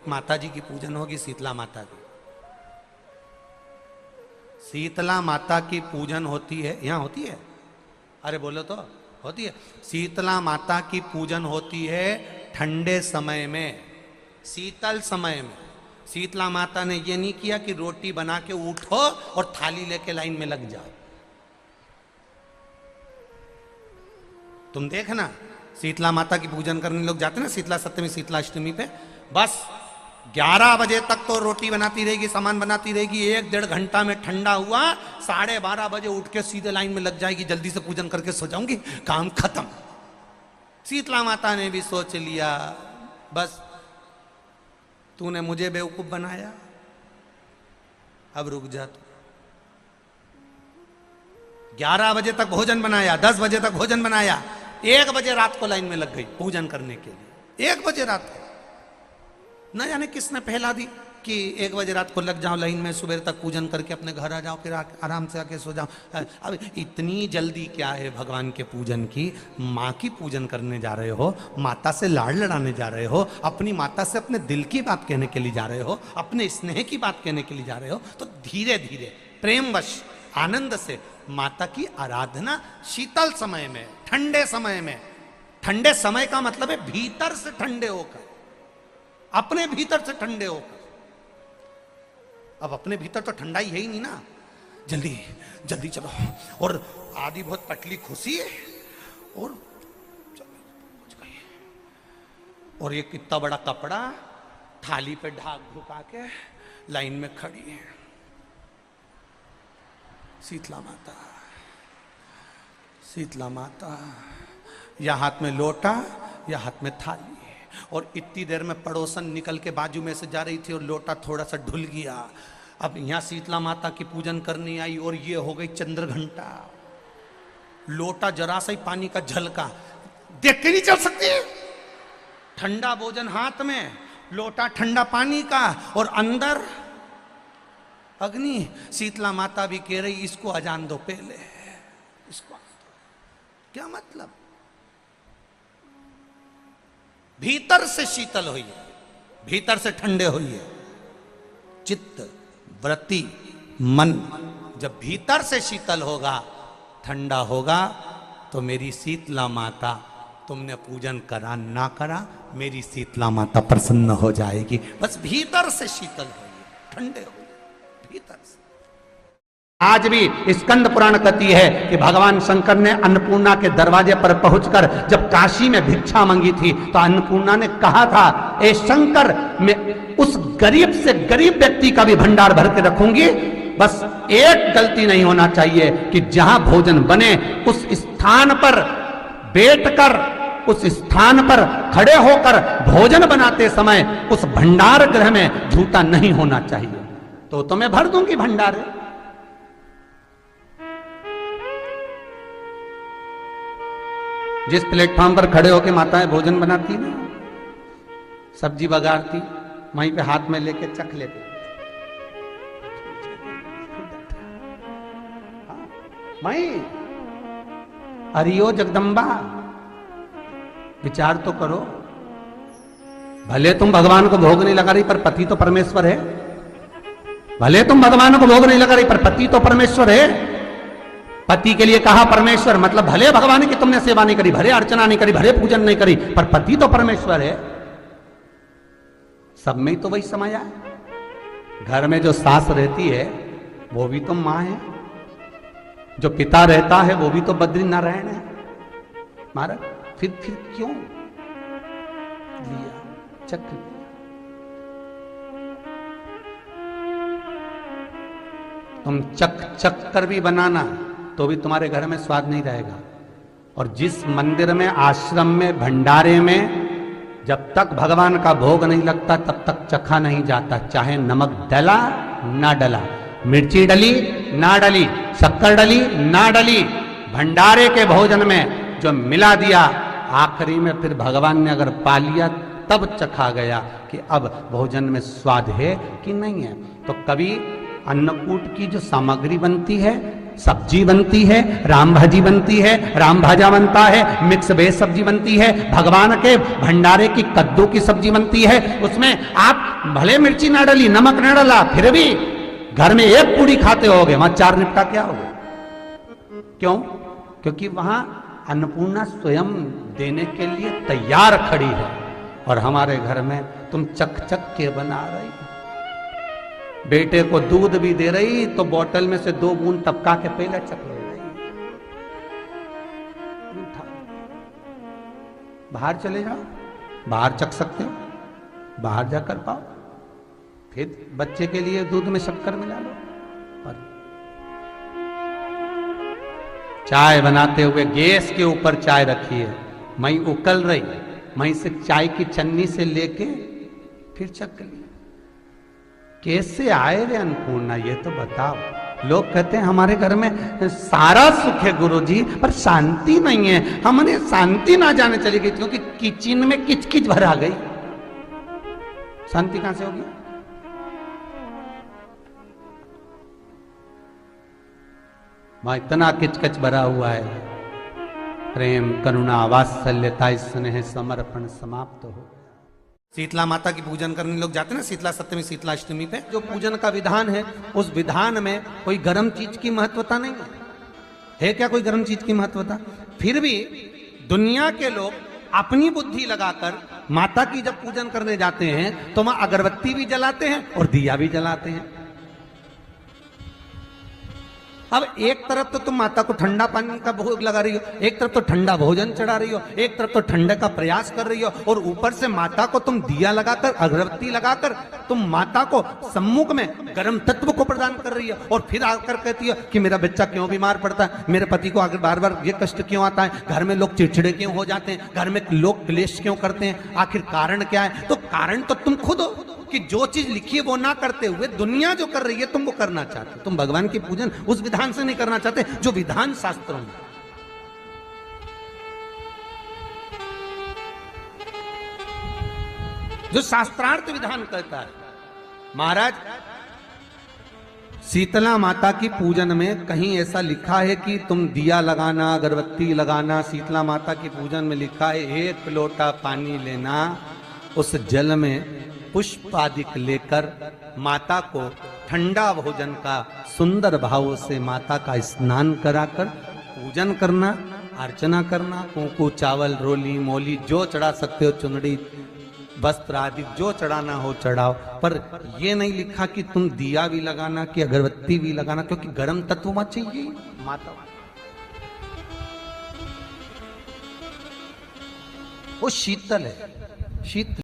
एक माता जी की पूजन होगी, शीतला माता की। शीतला माता की पूजन होती है, यहां होती है, अरे बोलो तो, होती है। शीतला माता की पूजन होती है ठंडे समय में, शीतल समय में। शीतला माता ने ये नहीं किया कि रोटी बना के उठो और थाली लेके लाइन में लग जाओ। तुम देखना, शीतला माता की पूजन करने लोग जाते ना शीतला सप्तमी, शीतला अष्टमी पे, बस 11 बजे तक तो रोटी बनाती रहेगी, सामान बनाती रहेगी। 1-1.5 घंटा में ठंडा हुआ, 12:30 बजे उठ के सीधे लाइन में लग जाएगी, जल्दी से पूजन करके सो जाऊंगी, काम खत्म। शीतला माता ने भी सोच लिया, बस तूने मुझे बेवकूफ बनाया, अब रुक जा तू। 11 बजे तक भोजन बनाया, 10 बजे तक भोजन बनाया, 1 बजे रात को लाइन में लग गई पूजन करने के लिए। 1 बजे रात को, न जाने किसने पहला दी कि 1 बजे रात को लग जाओ लाइन में, सुबह तक पूजन करके अपने घर आ जाओ, फिर आराम से आके सो जाओ। अब इतनी जल्दी क्या है भगवान के पूजन की? माँ की पूजन करने जा रहे हो, माता से लाड़ लड़ाने जा रहे हो, अपनी माता से अपने दिल की बात कहने के लिए जा रहे हो, अपने स्नेह की बात कहने के लिए जा रहे हो, तो धीरे धीरे प्रेमवश आनंद से माता की आराधना शीतल समय में, ठंडे समय में। ठंडे समय का मतलब है भीतर से ठंडे होकर, अपने भीतर से ठंडे होकर। अब अपने भीतर तो ठंडाई है ही नहीं ना, जल्दी जल्दी चलो, और आधी बहुत पतली खुशी है, और और ये कितना बड़ा कपड़ा थाली पे ढाक ढुका के लाइन में खड़ी है शीतला माता। शीतला माता, या हाथ में लोटा या हाथ में थाली, और इतनी देर में पड़ोसन निकल के बाजू में से जा रही थी और लोटा थोड़ा सा ढुल गया। अब यहां शीतला माता की पूजन करनी आई और ये हो गई चंद्र घंटा। लोटा जरा सा ही पानी का झलका, देख के नहीं चल सकती। ठंडा भोजन हाथ में, लोटा ठंडा पानी का, और अंदर अग्नि। शीतला माता भी कह रही इसको अजान दो पहले, इसको क्या मतलब? भीतर से शीतल होइए, भीतर से ठंडे होइए। चित्त, वृत्ति, मन जब भीतर से शीतल होगा, ठंडा होगा, तो मेरी शीतला माता, तुमने पूजन करा ना करा, मेरी शीतला माता प्रसन्न हो जाएगी। बस भीतर से शीतल होइए, ठंडे होइए भीतर से। आज भी स्कंद पुराण कहती है कि भगवान शंकर ने अन्नपूर्णा के दरवाजे पर पहुंचकर जब काशी में भिक्षा मांगी थी, तो अन्नपूर्णा ने कहा था, ए शंकर, मैं उस गरीब से गरीब व्यक्ति का भी भंडार भर के रखूंगी, बस एक गलती नहीं होना चाहिए कि जहां भोजन बने उस स्थान पर बैठकर, उस स्थान पर खड़े होकर भोजन बनाते समय उस भंडार गृह में जूता नहीं होना चाहिए। तो मैं भर दूंगी भंडारे। जिस प्लेटफॉर्म पर खड़े होकर माताएं भोजन बनाती ना, सब्जी बघारती, वहीं पे हाथ में लेके चख लेते। वहीं हरियो जगदम्बा, विचार तो करो। भले तुम भगवान को भोग नहीं लगा रही, पर पति तो परमेश्वर है। भले तुम भगवान को भोग नहीं लगा रही, पर पति तो परमेश्वर है। पति के लिए कहा परमेश्वर, मतलब भले भगवान की तुमने सेवा नहीं करी, भले अर्चना नहीं करी, भले पूजन नहीं करी, पर पति तो परमेश्वर है। सब में तो वही समाया है। घर में जो सास रहती है वो भी तो मां है, जो पिता रहता है वो भी तो बद्री नारायण है। महाराज फिर क्यों लिया, चक लिया। तुम चक कर भी बनाना तो भी तुम्हारे घर में स्वाद नहीं रहेगा। और जिस मंदिर में, आश्रम में, भंडारे में जब तक भगवान का भोग नहीं लगता तब तक चखा नहीं जाता, चाहे नमक डला ना डला, मिर्ची डली ना डली, शक्कर डली ना डली, भंडारे के भोजन में जो मिला दिया, आखिरी में फिर भगवान ने अगर पा लिया तब चखा गया कि अब भोजन में स्वाद है कि नहीं है। तो कभी अन्नकूट की जो सामग्री बनती है, सब्जी बनती है, राम भाजी बनती है, राम भाजा बनता है, मिक्स वेज सब्जी बनती है, भगवान के भंडारे की कद्दू की सब्जी बनती है, उसमें आप भले मिर्ची ना डाली, नमक ना डाला, फिर भी घर में एक पूड़ी खाते होगे, वहां 4 निपटा क्या होगा? क्यों? क्योंकि वहां अन्नपूर्णा स्वयं देने के लिए तैयार खड़ी है। और हमारे घर में तुम चक चक के बना रही, बेटे को दूध भी दे रही तो बोतल में से 2 बूंद टपका के पहले चक ले रही। बाहर चले जाओ, बाहर चक सकते हो, बाहर जाकर पाओ, फिर बच्चे के लिए दूध में शक्कर मिला लो। पर चाय बनाते हुए गैस के ऊपर चाय रखी है, मई उकल रही, मई से चाय की चन्नी से लेके फिर चक ली। कैसे आए रे अन्नपूर्णा, ये तो बताओ। लोग कहते हैं हमारे घर में सारा सुख है गुरुजी, पर शांति नहीं है। हमारे शांति ना जाने चली गई क्योंकि किचन में किचकिच भरा गई। शांति कहां से होगी? वहां इतना किचकच भरा हुआ है, प्रेम करुणा वात्सल्यता स्नेह समर्पण समाप्त हो। शीतला माता की पूजन करने लोग जाते हैं ना, शीतला सप्तमी शीतला अष्टमी पे जो पूजन का विधान है, उस विधान में कोई गर्म चीज की महत्वता नहीं है क्या? कोई गर्म चीज की महत्वता? फिर भी दुनिया के लोग अपनी बुद्धि लगाकर माता की जब पूजन करने जाते हैं तो वहां अगरबत्ती भी जलाते हैं और दिया भी जलाते हैं। अब एक तरफ तो तुम माता को ठंडा पानी का भोग लगा रही हो, एक तरफ तो ठंडा भोजन चढ़ा रही हो, एक तरफ तो ठंडे का प्रयास कर रही हो, और ऊपर से माता को तुम दिया लगाकर अगरबत्ती लगाकर तुम माता को सम्मुख में गर्म तत्व को प्रदान कर रही हो। और फिर आकर कहती हो कि मेरा बच्चा क्यों बीमार पड़ता है, मेरे पति को आगे बार बार ये कष्ट क्यों आता है, घर में लोग चिड़चिड़े क्यों हो जाते हैं, घर में लोग क्लेश क्यों करते हैं, आखिर कारण क्या है? तो कारण तो तुम खुद हो कि जो चीज लिखी है वो ना करते हुए दुनिया जो कर रही है तुम वो करना चाहते हो। तुम भगवान की पूजन उस विधान से नहीं करना चाहते जो विधान शास्त्रों में। जो शास्त्रार्थ विधान कहता है। महाराज, शीतला माता की पूजन में कहीं ऐसा लिखा है कि तुम दिया लगाना, अगरबत्ती लगाना? शीतला माता की पूजन में लिखा है 1 लोटा पानी लेना, उस जल में पुष्प आदि लेकर माता को ठंडा भोजन का सुंदर भाव से माता का स्नान कराकर पूजन करना, अर्चना करना, कुंकू चावल रोली मोली जो चढ़ा सकते हो, चुनड़ी वस्त्र आदि जो चढ़ाना हो चढ़ाओ। पर यह नहीं लिखा कि तुम दिया भी लगाना कि अगरबत्ती भी लगाना, क्योंकि गर्म तत्व मत चाहिए माता। वो शीतल है, शीतल।